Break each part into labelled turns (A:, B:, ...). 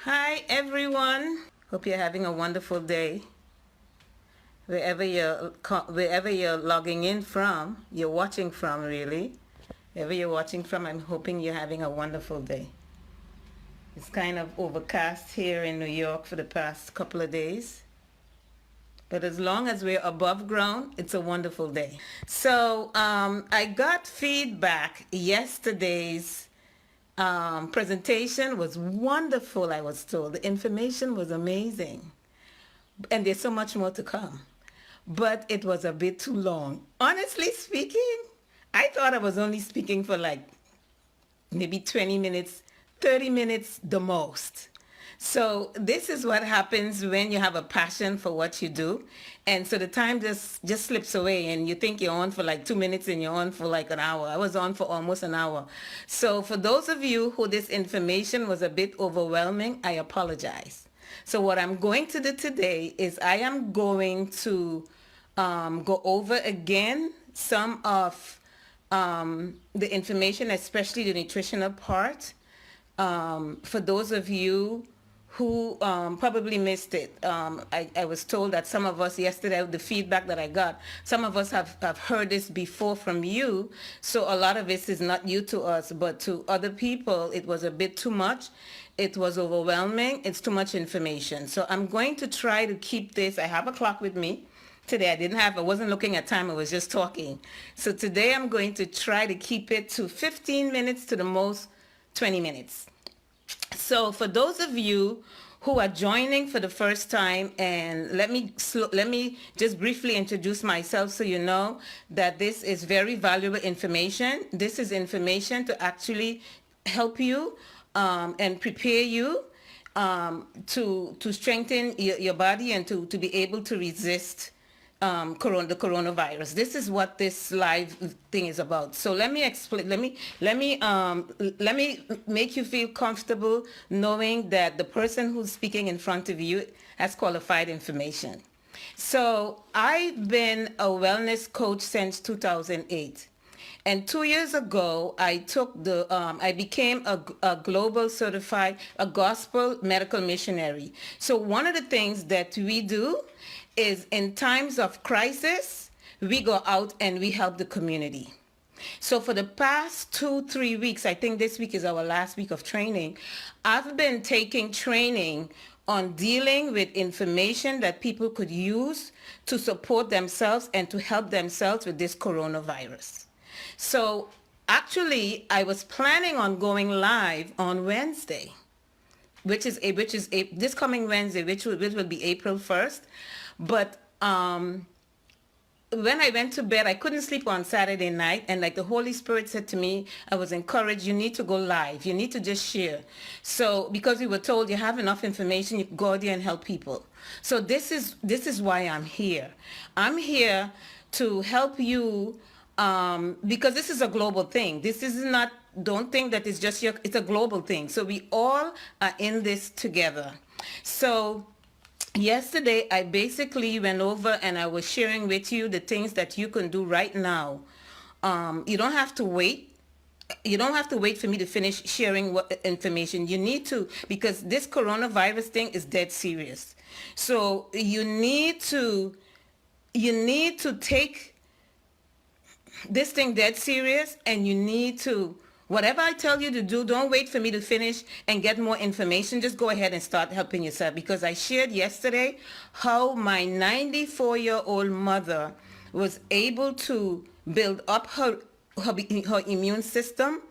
A: Hi everyone. Hope you're having a wonderful day. Wherever you're logging in from, you're watching from really. Wherever you're watching from, I'm hoping you're having a wonderful day. It's kind of overcast here in New York for the past couple of days. But as long as we're above ground, it's a wonderful day. So I got feedback yesterday's presentation was wonderful, I was told. The information was amazing. And there's so much more to come. But it was a bit too long. Honestly speaking, I thought I was only speaking for like maybe 20 minutes, 30 minutes the most. So this is what happens when you have a passion for what you do. And so the time just slips away and you think you're on for like 2 minutes and you're on for like an hour. I was on for almost an hour. So for those of you who this information was a bit overwhelming, I apologize. So what I'm going to do today is I am going to go over again some of the information, especially the nutritional part. For those of you who probably missed it, I was told that some of us yesterday, the feedback that I got, some of us have heard this before from you. So a lot of this is not new to us, but to other people, it was a bit too much. It was overwhelming. It's too much information. So I'm going to try to keep this. I have a clock with me. Today I wasn't looking at time, I was just talking. So today I'm going to try to keep it to 15 minutes to the most 20 minutes. So for those of you who are joining for the first time, and let me just briefly introduce myself so you know that this is very valuable information. This is information to actually help you and prepare you to strengthen your body and to be able to resist the coronavirus. This is what this live thing is about. So let me explain. Let me make you feel comfortable knowing that the person who's speaking in front of you has qualified information. So I've been a wellness coach since 2008. And 2 years ago, I became a global certified, a gospel medical missionary. So one of the things that we do is in times of crisis, we go out and we help the community. So for the past 2-3 weeks, I think this week is our last week of training, I've been taking training on dealing with information that people could use to support themselves and to help themselves with this coronavirus. So actually, I was planning on going live on Wednesday, which is this coming Wednesday, which will be April 1st. But when I went to bed, I couldn't sleep on Saturday night. And like the Holy Spirit said to me, I was encouraged, you need to go live. You need to just share. So because we were told you have enough information, you go out there and help people. So this is why I'm here. I'm here to help you because this is a global thing. This is not, don't think that it's just it's a global thing. So we all are in this together. So yesterday, I basically went over and I was sharing with you the things that you can do right now. You don't have to wait. You don't have to wait for me to finish sharing what information you need to, because this coronavirus thing is dead serious. So you need to take this thing dead serious, and you need to, whatever I tell you to do, don't wait for me to finish and get more information. Just go ahead and start helping yourself, because I shared yesterday how my 94-year-old mother was able to build up her immune system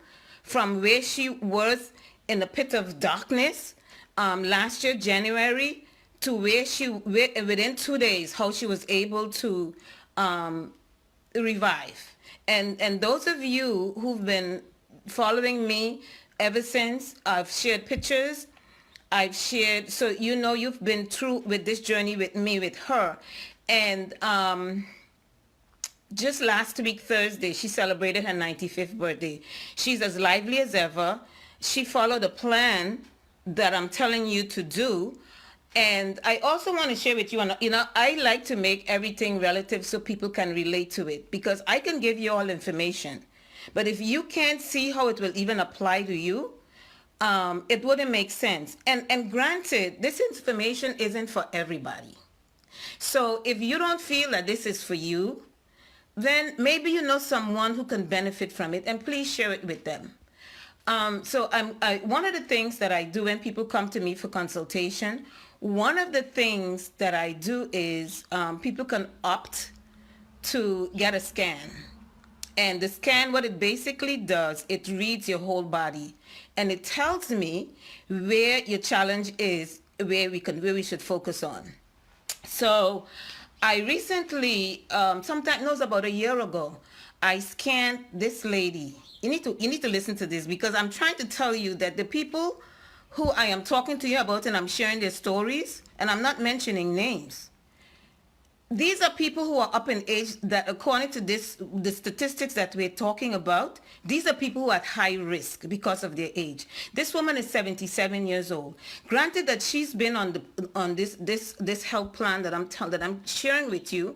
A: from where she was in the pit of darkness last year, January, to where within 2 days, how she was able to revive. And those of you who've been following me ever since, I've shared pictures, so you know you've been through with this journey with me, with her. And just last week, Thursday, she celebrated her 95th birthday. She's as lively as ever. She followed a plan that I'm telling you to do. And I also want to share with you, I like to make everything relative so people can relate to it, because I can give you all information. But if you can't see how it will even apply to you, it wouldn't make sense. And granted, this information isn't for everybody. So if you don't feel that this is for you, then maybe you know someone who can benefit from it, and please share it with them. One of the things that I do when people come to me for consultation, one of the things that I do is people can opt to get a scan. And the scan, what it basically does, it reads your whole body, and it tells me where your challenge is, where we should focus on. So I recently, sometime, no, it was about a year ago, I scanned this lady. You need to listen to this, because I'm trying to tell you that the people who I am talking to you about, and I'm sharing their stories, and I'm not mentioning names. These are people who are up in age that, according to the statistics that we're talking about, these are people who are at high risk because of their age. This woman is 77 years old. Granted that she's been on this health plan that I'm sharing with you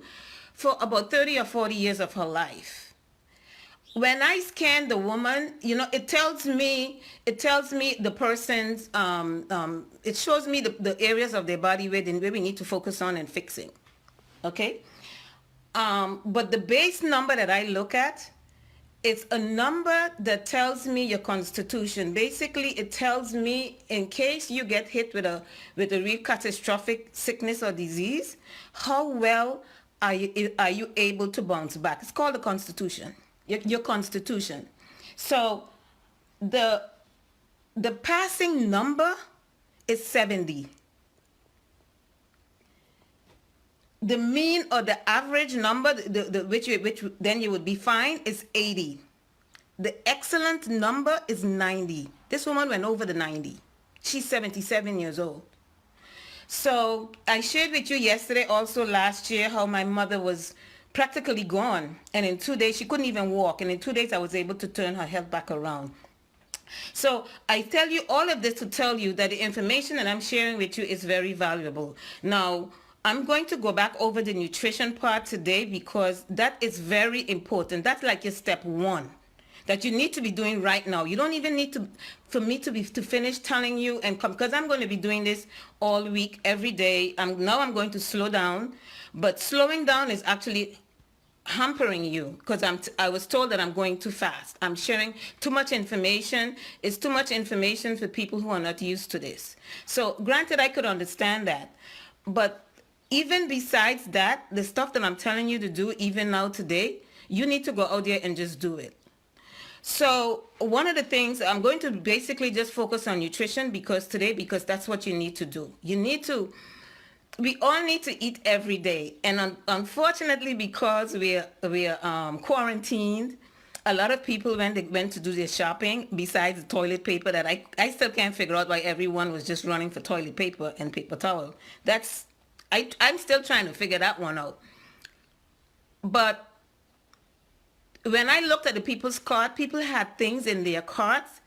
A: for about 30 or 40 years of her life. When I scan the woman, it tells me the person's, it shows me the areas of their body where we need to focus on and fixing. Okay? But the base number that I look at is a number that tells me your constitution. Basically, it tells me in case you get hit with a real catastrophic sickness or disease, how well are you able to bounce back? It's called the constitution, your constitution. So the passing number is 70. The mean or the average number, which then you would be fine, is 80. The excellent number is 90. This woman went over the 90. She's 77 years old. So I shared with you yesterday, also last year, how my mother was practically gone. And in 2 days, she couldn't even walk. And in 2 days, I was able to turn her health back around. So I tell you all of this to tell you that the information that I'm sharing with you is very valuable. Now, I'm going to go back over the nutrition part today, because that is very important. That's like your step one that you need to be doing right now. You don't even need for me to finish telling you, and because I'm going to be doing this all week, every day. Now I'm going to slow down, but slowing down is actually hampering you, because I was told that I'm going too fast. I'm sharing too much information. It's too much information for people who are not used to this. So granted, I could understand that, but even besides that, the stuff that I'm telling you to do, even now today, you need to go out there and just do it. So one of the things, I'm going to basically just focus on nutrition because that's what you need to do. We all need to eat every day. And unfortunately, because we're quarantined, a lot of people, when they went to do their shopping, besides the toilet paper, that I still can't figure out why everyone was just running for toilet paper and paper towel. I'm still trying to figure that one out. But when I looked at the people's cart, people had things in their carts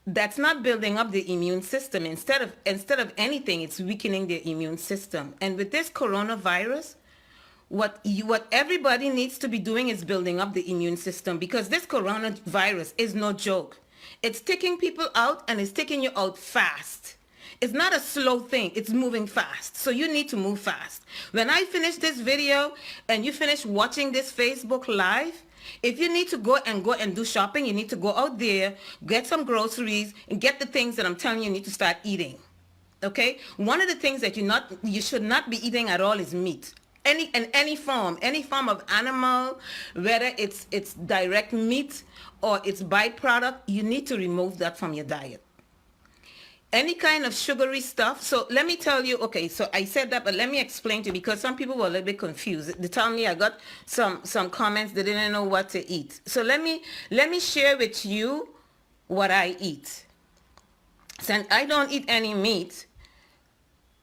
A: that's not building up the immune system. Instead of anything, it's weakening their immune system. And with this coronavirus, what everybody needs to be doing is building up the immune system, because this coronavirus is no joke. It's taking people out, and it's taking you out fast. It's not a slow thing. It's moving fast. So you need to move fast. When I finish this video and you finish watching this Facebook Live, if you need to go and do shopping, you need to go out there, get some groceries, and get the things that I'm telling you need to start eating. Okay? One of the things that you should not be eating at all is meat. Any form of animal, whether it's direct meat or it's byproduct, you need to remove that from your diet. Any kind of sugary stuff. So let me tell you, okay, so I said that, but let me explain to you, because some people were a little bit confused. They tell me, I got some comments, they didn't know what to eat. So let me share with you what I eat. Since I don't eat any meat,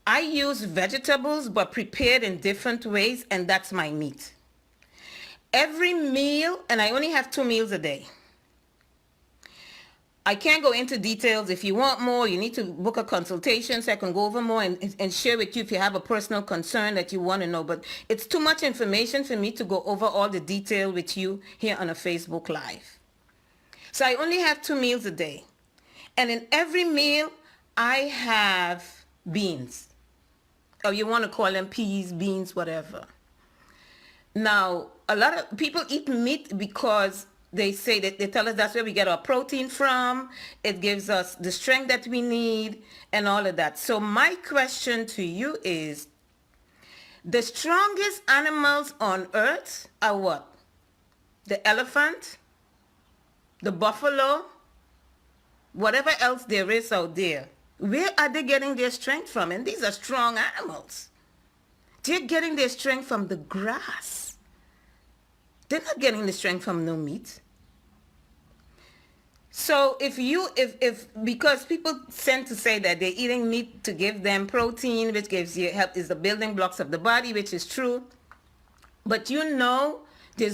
A: I use vegetables, but prepared in different ways, and that's my meat. Every meal, and I only have 2 meals a day. I can't go into details. If you want more, you need to book a consultation so I can go over more and share with you if you have a personal concern that you want to know. But it's too much information for me to go over all the detail with you here on a Facebook Live. So I only have 2 meals a day. And in every meal, I have beans. Or you want to call them peas, beans, whatever. Now, a lot of people eat meat because they say that they tell us that's where we get our protein from. It gives us the strength that we need and all of that. So my question to you is, the strongest animals on earth are what? The elephant, the buffalo, whatever else there is out there. Where are they getting their strength from? And these are strong animals. They're getting their strength from the grass. They're not getting the strength from no meat. So if because people tend to say that they're eating meat to give them protein, which gives you help, is the building blocks of the body, which is true. But there's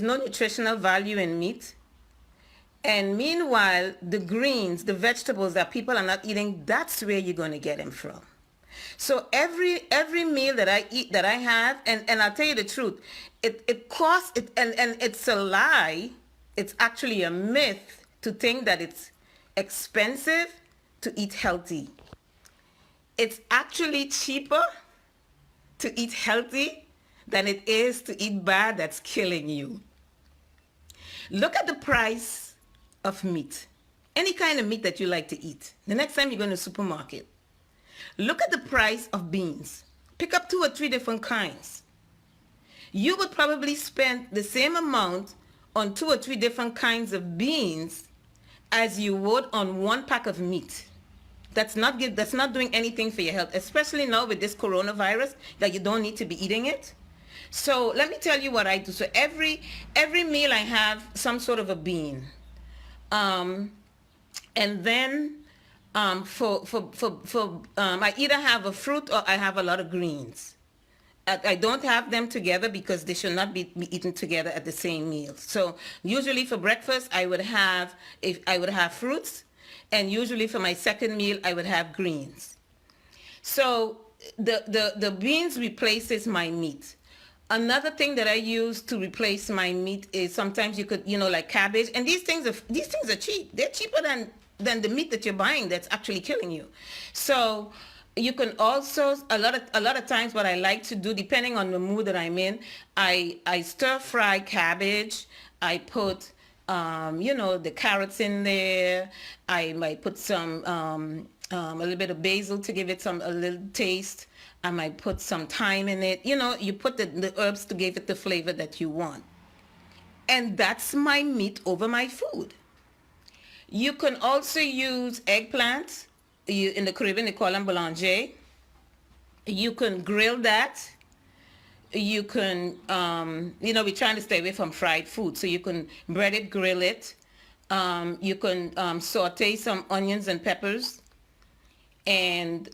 A: no nutritional value in meat. And meanwhile, the greens, the vegetables that people are not eating, that's where you're going to get them from. So every meal that I eat, that I have, and I'll tell you the truth, it costs, and it's a lie. It's actually a myth to think that it's expensive to eat healthy. It's actually cheaper to eat healthy than it is to eat bad that's killing you. Look at the price of meat. Any kind of meat that you like to eat. The next time you go to the supermarket, look at the price of beans. Pick up 2 or 3 different kinds. You would probably spend the same amount on 2 or 3 different kinds of beans as you would on 1 pack of meat. That's not good. That's not doing anything for your health, especially now with this coronavirus that you don't need to be eating it. So let me tell you what I do. So every meal I have some sort of a bean. And then I either have a fruit or I have a lot of greens. I don't have them together because they should not be eaten together at the same meal. So usually for breakfast I would have fruits, and usually for my second meal I would have greens. So the beans replaces my meat. Another thing that I use to replace my meat is sometimes you could, like cabbage. And these things are cheap. They're cheaper than the meat that you're buying that's actually killing you. So you can also, a lot of times what I like to do, depending on the mood that I'm in, I stir fry cabbage. I put, the carrots in there. I might put some, a little bit of basil to give it a little taste. I might put some thyme in it. You put the herbs to give it the flavor that you want. And that's my meat over my food. You can also use eggplants. In the Caribbean, they call them boulanger. You can grill that. You can, we're trying to stay away from fried food. So you can bread it, grill it. You can saute some onions and peppers. And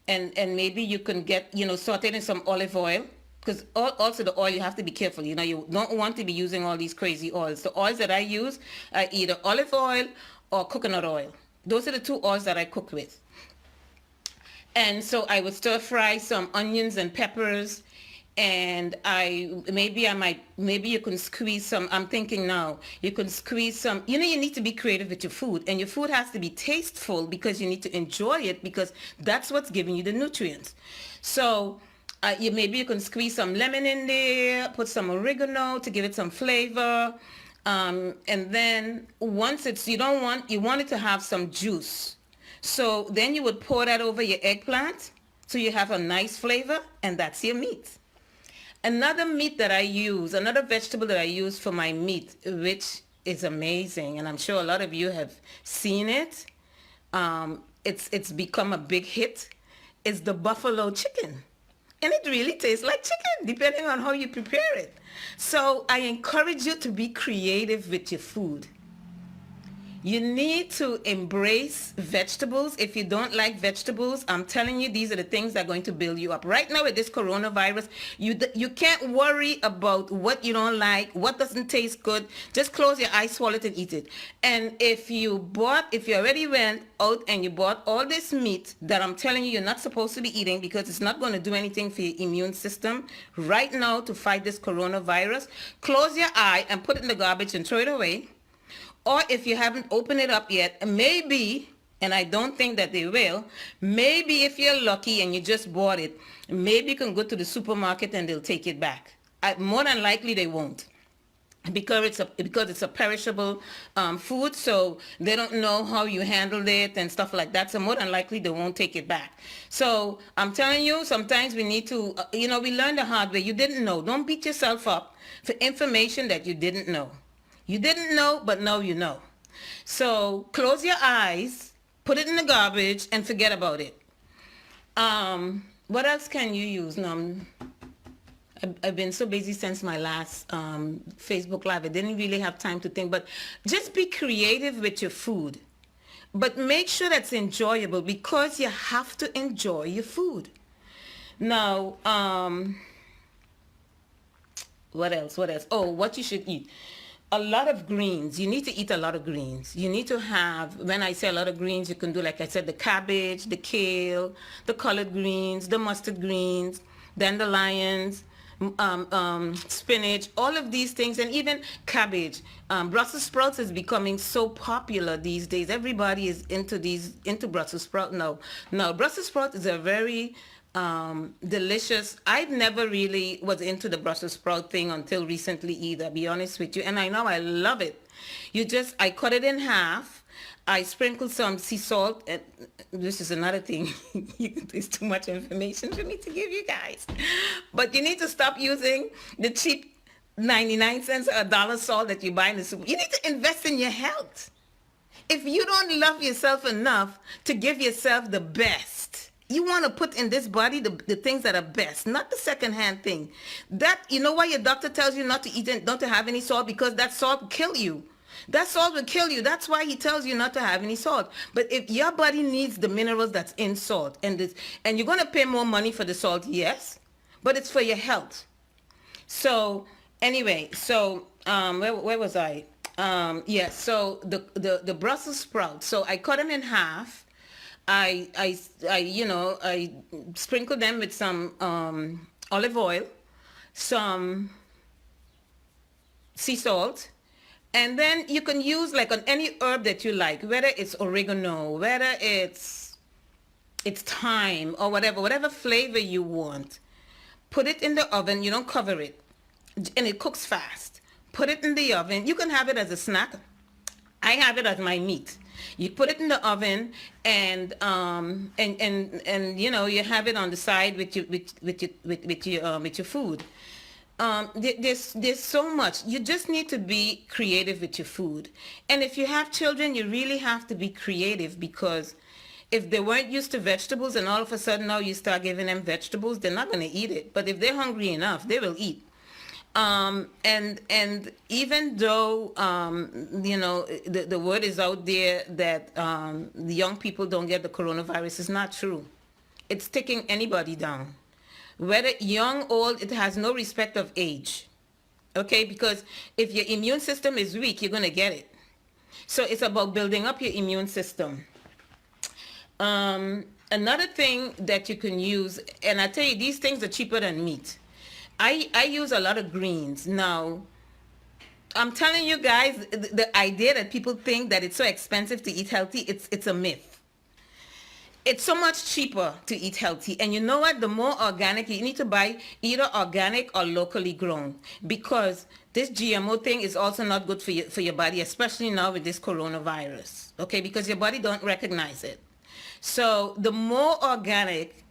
A: maybe you can get, sauteed in some olive oil, because also the oil, you have to be careful. You don't want to be using all these crazy oils. The oils that I use are either olive oil or coconut oil. Those are the 2 oils that I cook with. And so I would stir fry some onions and peppers, and maybe you can squeeze some, I'm thinking now, you can squeeze some, you need to be creative with your food, and your food has to be tasteful because you need to enjoy it, because that's what's giving you the nutrients. So maybe you can squeeze some lemon in there, put some oregano to give it some flavor. And then once you want it to have some juice. So then you would pour that over your eggplant so you have a nice flavor, and that's your meat. Another vegetable that I use for my meat, which is amazing, and I'm sure a lot of you have seen it. It's become a big hit, is the buffalo chicken. And it really tastes like chicken, depending on how you prepare it. So I encourage you to be creative with your food. You need to embrace vegetables. If you don't like vegetables, I'm telling you, these are the things that are going to build you up. Right now with this coronavirus, you can't worry about what you don't like, what doesn't taste good. Just close your eyes, swallow it, and eat it. And if you already went out and you bought all this meat that I'm telling you you're not supposed to be eating because it's not going to do anything for your immune system right now to fight this coronavirus, close your eye and put it in the garbage and throw it away. Or if you haven't opened it up yet, maybe, and I don't think that they will, maybe if you're lucky and you just bought it, maybe you can go to the supermarket and they'll take it back. More than likely they won't, because it's a perishable food, so they don't know how you handled it and stuff like that. So more than likely they won't take it back. So I'm telling you, sometimes we need to, we learn the hard way. You didn't know. Don't beat yourself up for information that you didn't know. You didn't know, but now you know. So close your eyes, put it in the garbage, and forget about it. What else can you use? Now, I've been so busy since my last Facebook Live. I didn't really have time to think, but just be creative with your food. But make sure that's enjoyable, because you have to enjoy your food. Now, what else? Oh, what you should eat. A lot of greens. You need to eat a lot of greens. You need to have, when I say a lot of greens, you can do, like I said, the cabbage, the kale, the collard greens, the mustard greens, dandelions, spinach, all of these things, and even cabbage. Brussels sprouts is becoming so popular these days. Everybody is into Brussels sprout now. Now, Brussels sprout is a very delicious. I never really was into the Brussels sprout thing until recently either, be honest with you. And I know I love it. I cut it in half. I sprinkle some sea salt, and this is another thing. It's too much information for me to give you guys. But you need to stop using the cheap 99 cents or $1 salt that you buy in the super. You need to invest in your health. If you don't love yourself enough to give yourself the best, you want to put in this body the things that are best, not the secondhand thing. That, you know why your doctor tells you not to eat and not to have any salt? Because that salt will kill you. That salt will kill you. That's why he tells you not to have any salt. But if your body needs the minerals that's in salt, and you're going to pay more money for the salt, yes, but it's for your health. So anyway, where was I? So the Brussels sprouts. So I cut them in half. I sprinkle them with some olive oil, some sea salt. And then you can use, like, on any herb that you like, whether it's oregano, whether it's thyme, or whatever flavor you want. Put it in the oven. You don't cover it, and it cooks fast. Put it in the oven. You can have it as a snack. I have it as my meat. You put it in the oven, and you have it on the side with your food. There's so much. You just need to be creative with your food. And if you have children, you really have to be creative, because if they weren't used to vegetables and all of a sudden now you start giving them vegetables, they're not going to eat it. But if they're hungry enough, they will eat. And even though the word is out there that the young people don't get the coronavirus, is not true. It's taking anybody down. Whether young, old, it has no respect of age. Okay? Because if your immune system is weak, you're going to get it. So it's about building up your immune system. Another thing that you can use, and I tell you, these things are cheaper than meat. I use a lot of greens. Now, I'm telling you guys, the idea that people think that it's so expensive to eat healthy, it's a myth. It's so much cheaper to eat healthy. And you know what? The more organic, you need to buy either organic or locally grown, because this GMO thing is also not good for your body, especially now with this coronavirus. Okay? Because your body don't recognize it. So the more organic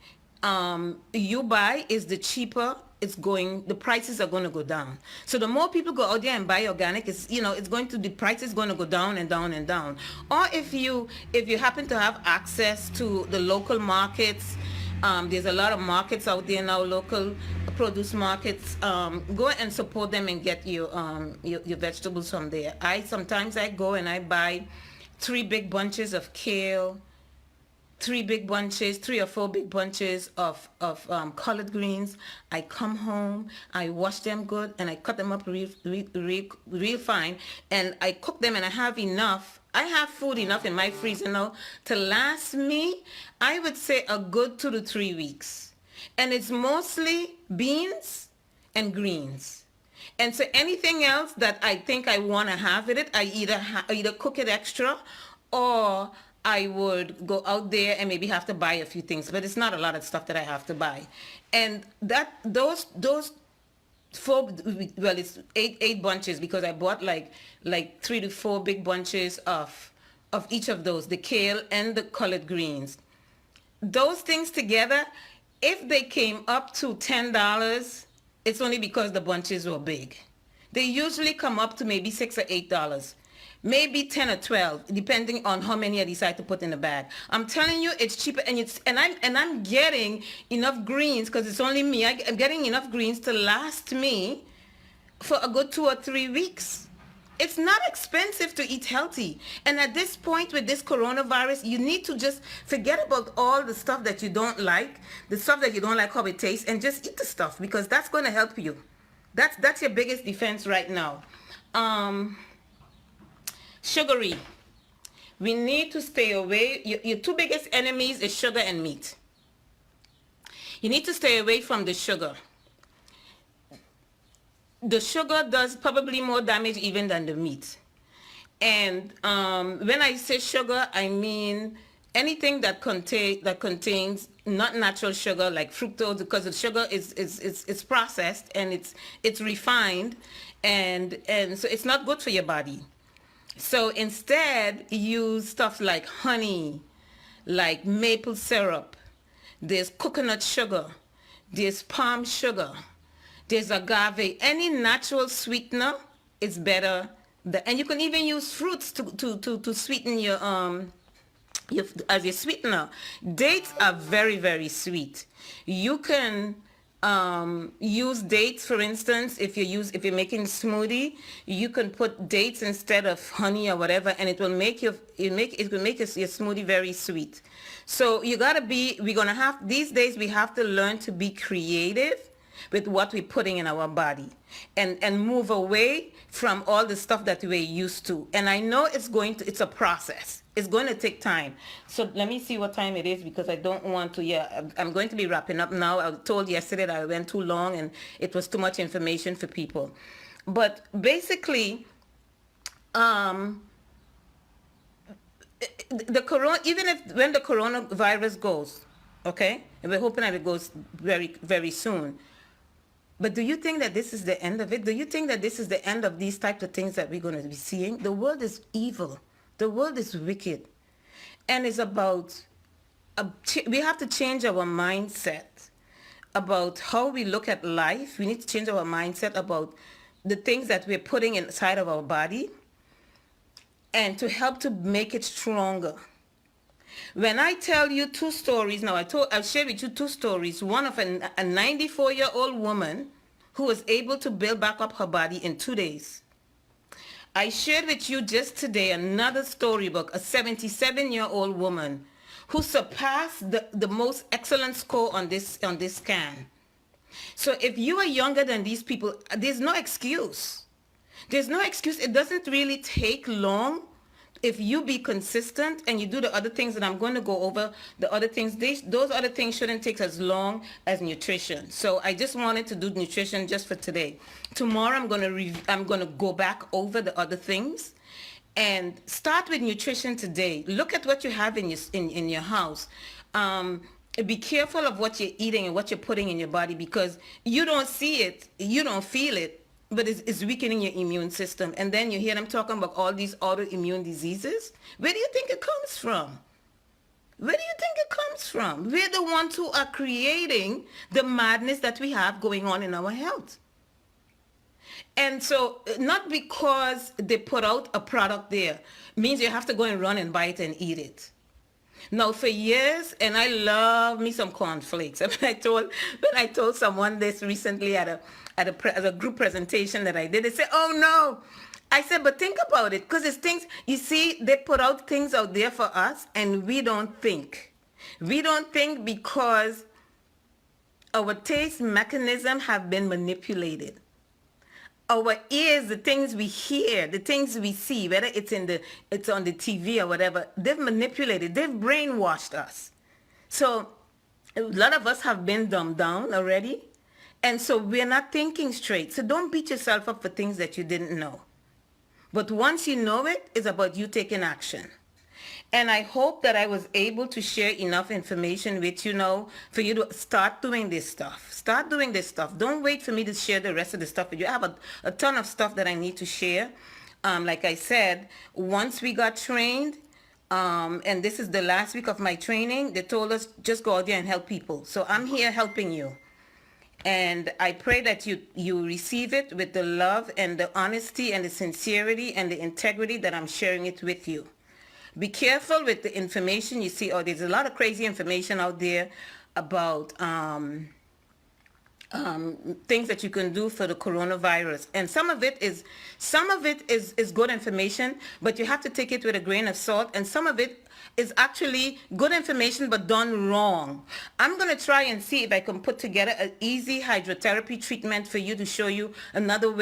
A: you buy, is the cheaper the prices are going to go down. So the more people go out there and buy organic, the price is going to go down and down and down. Or if you happen to have access to the local markets, there's a lot of markets out there now, local produce markets. Go and support them and get your vegetables from there. Sometimes I go and I buy 3 big bunches of kale, 3 or 4 big bunches of collard greens. I come home, I wash them good, and I cut them up real fine, and I cook them, and I have enough. I have food enough in my freezer now to last me, I would say, a good 2 to 3 weeks. And it's mostly beans and greens. And so anything else that I think I want to have with it, I either cook it extra, or I would go out there and maybe have to buy a few things. But it's not a lot of stuff that I have to buy. And that those four, well, it's eight bunches, because I bought like 3 to 4 big bunches of each of those, the kale and the collard greens. Those things together, if they came up to $10, it's only because the bunches were big. They usually come up to maybe $6 or $8, maybe 10 or 12, depending on how many I decide to put in the bag. I'm telling you, it's cheaper, and I'm getting enough greens, because it's only me. I'm getting enough greens to last me for a good 2 or 3 weeks. It's not expensive to eat healthy. And at this point with this coronavirus, you need to just forget about all the stuff that you don't like, the stuff that you don't like how it tastes, and just eat the stuff, because that's going to help you. That's your biggest defense right now. Sugary. We need to stay away. Your two biggest enemies is sugar and meat. You need to stay away from the sugar. The sugar does probably more damage even than the meat. And when I say sugar, I mean anything that contains not natural sugar, like fructose, because the sugar is processed and it's refined, and so it's not good for your body. So instead, use stuff like honey, like maple syrup. There's coconut sugar. There's palm sugar. There's agave. Any natural sweetener is better. And you can even use fruits to sweeten your as your sweetener. Dates are very, very sweet. You can use dates, for instance. If you're making smoothie, you can put dates instead of honey or whatever, and it will make your smoothie very sweet. So we're gonna have, these days we have to learn to be creative with what we're putting in our body, and move away from all the stuff that we're used to. And I know it's a process. It's going to take time. So let me see what time it is, because I don't want to, I'm going to be wrapping up now. I was told yesterday that I went too long and it was too much information for people. But basically, even when the coronavirus goes, okay, and we're hoping that it goes very, very soon. But do you think that this is the end of it? Do you think that this is the end of these types of things that we're going to be seeing? The world is evil. The world is wicked. And it's about, we have to change our mindset about how we look at life. We need to change our mindset about the things that we're putting inside of our body, and to help to make it stronger. When I tell you 2 stories, now I'll share with you 2 stories. One of a 94-year-old woman who was able to build back up her body in 2 days. I shared with you just today another storybook, a 77-year-old woman who surpassed the most excellent score on this scan. So if you are younger than these people, there's no excuse. There's no excuse. It doesn't really take long. If you be consistent and you do the other things that I'm going to go over, the other things, those other things shouldn't take as long as nutrition. So I just wanted to do nutrition just for today. Tomorrow I'm going to go back over the other things, and start with nutrition today. Look at what you have in your house. Be careful of what you're eating and what you're putting in your body, because you don't see it, you don't feel it, but it's weakening your immune system. And then you hear them talking about all these autoimmune diseases. Where do you think it comes from? Where do you think it comes from? We're the ones who are creating the madness that we have going on in our health. And so, not because they put out a product there means you have to go and run and buy it and eat it. Now, for years, and I love me some cornflakes. When I told someone this recently at a group presentation that I did, they said, "Oh no." I said, "But think about it, because it's things, you see, they put out things out there for us, and we don't think. We don't think because our taste mechanism have been manipulated. Our ears, the things we hear, the things we see, whether it's on the TV or whatever, they've manipulated, they've brainwashed us. So a lot of us have been dumbed down already, And so we're not thinking straight. So don't beat yourself up for things that you didn't know. But once you know it, it's about you taking action. And I hope that I was able to share enough information with you now for you to start doing this stuff. Start doing this stuff. Don't wait for me to share the rest of the stuff with you. I have a ton of stuff that I need to share. Like I said, once we got trained, and this is the last week of my training, they told us just go out there and help people. So I'm here helping you. And I pray that you receive it with the love and the honesty and the sincerity and the integrity that I'm sharing it with you. Be careful with the information you see. Oh, there's a lot of crazy information out there about things that you can do for the coronavirus, and some of it is good information, but you have to take it with a grain of salt. And some of it is actually good information but done wrong. I'm going to try and see if I can put together an easy hydrotherapy treatment for you to show you another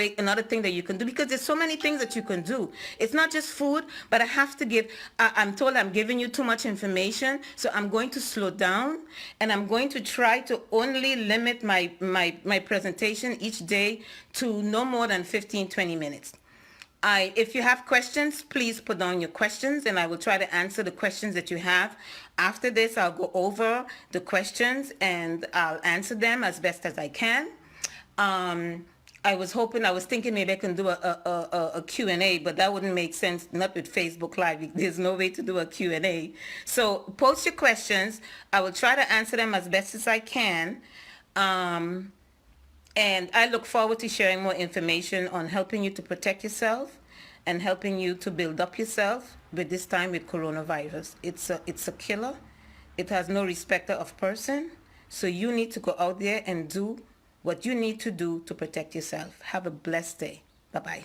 A: thing that you can do, because there's so many things that you can do. It's not just food, but I have to give, I'm told I'm giving you too much information, so I'm going to slow down, and I'm going to try to only limit my presentation each day to no more than 15-20 minutes. If you have questions, please put down your questions, and I will try to answer the questions that you have. After this, I'll go over the questions and I'll answer them as best as I can. I was thinking maybe I can do a Q&A, but that wouldn't make sense, not with Facebook Live. There's no way to do a Q&A. So post your questions. I will try to answer them as best as I can. And I look forward to sharing more information on helping you to protect yourself and helping you to build up yourself with this time with coronavirus. It's a killer. It has no respecter of person. So you need to go out there and do what you need to do to protect yourself. Have a blessed day. Bye-bye.